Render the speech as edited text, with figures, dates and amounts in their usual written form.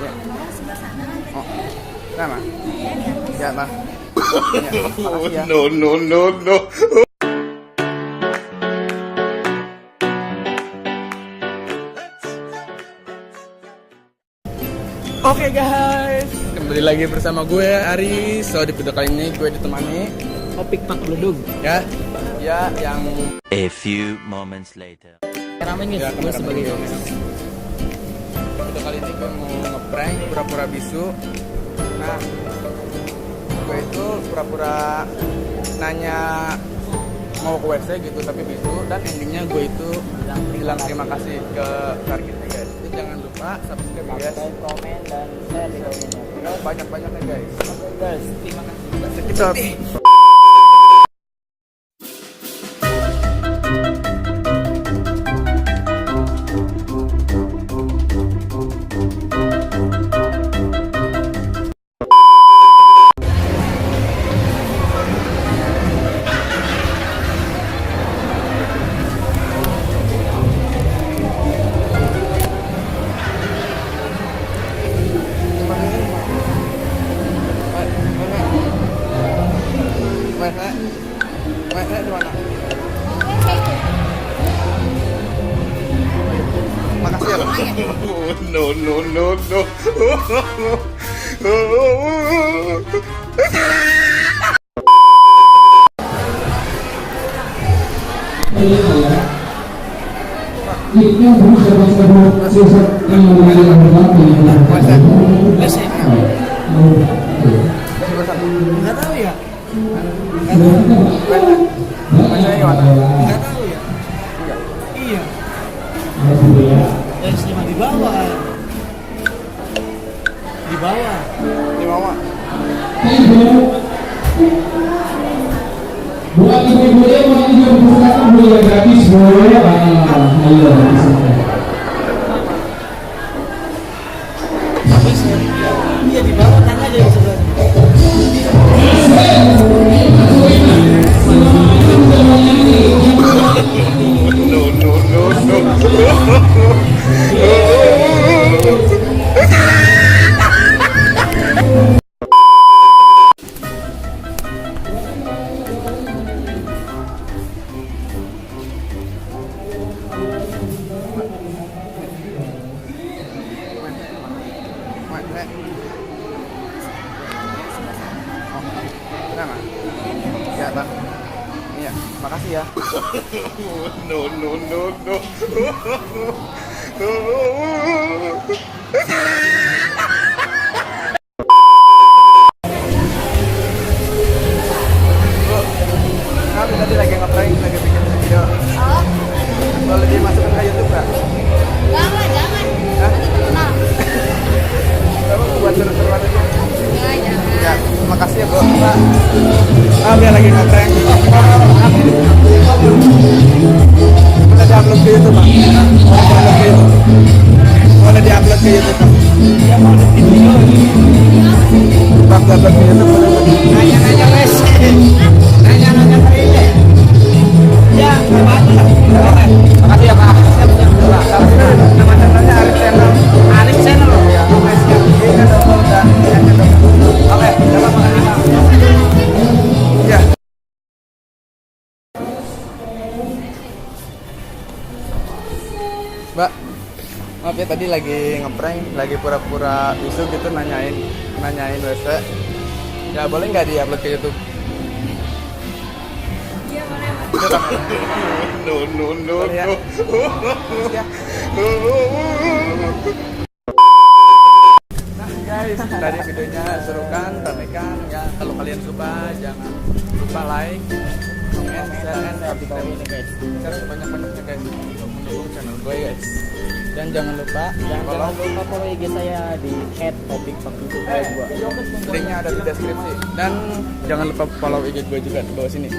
Ya. Sebelah sana. Oh. Sana. Ya, di atas. Ya, Mas. Ya, makasih ya. No. Oke guys, kembali lagi bersama gue Ari. So di video kali ini gue ditemani Opik Pak Beludug. ya yang A few moments later. Kameramen guys, Ya, gue sebagai kameramen. host. video kali ini gue mau ngeprank pura-pura bisu. Nah, gue itu pura-pura nanya mau ke WC gitu tapi bisu, dan endingnya gue itu bilang terima kasih ke targetnya guys. Jadi jangan lupa subscribe guys. Komen dan share di komennya. Banyak-banyaknya guys. Guys, terima kasih. Kita WC di mana? Makasih ya, Bang. No. Nggak tahu ya? WC gimana? Nggak tahu ya? Iya. S5 di bawah. Di bawah. Di bawah. Buat ibu-ibu yang mau juga perpustakaan boleh gratis, boleh. Ayo, Iya di bawah, tanya aja di sebelah. Sana. Ya, Bang. Iya, makasih ya. No. Kami tadi lagi ngeprank, lagi bikin video. Oh, Boleh dimasukin ke YouTube nggak? jangan. Hah? Nanti terkenal. Kamu buat seru-seruan aja. Enggak, jangan. Ya, makasih ya, Bro. Kami lagi ngeprank. Boleh diupload ke YouTube, Bang? Boleh diupload ke YouTube, Bang? Ya mau di video. Bang, diupload ke YouTube boleh, Bang? Nanya wes. Nanya ini. Ya, nggak apa-apa. Makasih ya, Pak. Nama channelnya Arif Channel. Arik channel. Ya, oke, siap. Ini kan double dan ini kan double. Oke, dalam makasih, Pak. Ya. Mbak, maaf ya tadi lagi ngeprank, lagi pura-pura bisu gitu nanyain WC. Ya boleh nggak di-upload ke YouTube? Iya, boleh. Itu kameranya. No. Boleh ya? Ya. Nah guys, tadi videonya seru kan, ramekan ya. Kalau kalian suka jangan lupa like, comment, share, and subscribe ini guys. Share sebanyak-banyaknya guys untuk mendukung channel gue guys. Dan jangan lupa Jangan lupa follow IG saya di @opikpakbeludug. linknya ada di deskripsi. Dan jangan lupa follow IG gue juga di bawah sini.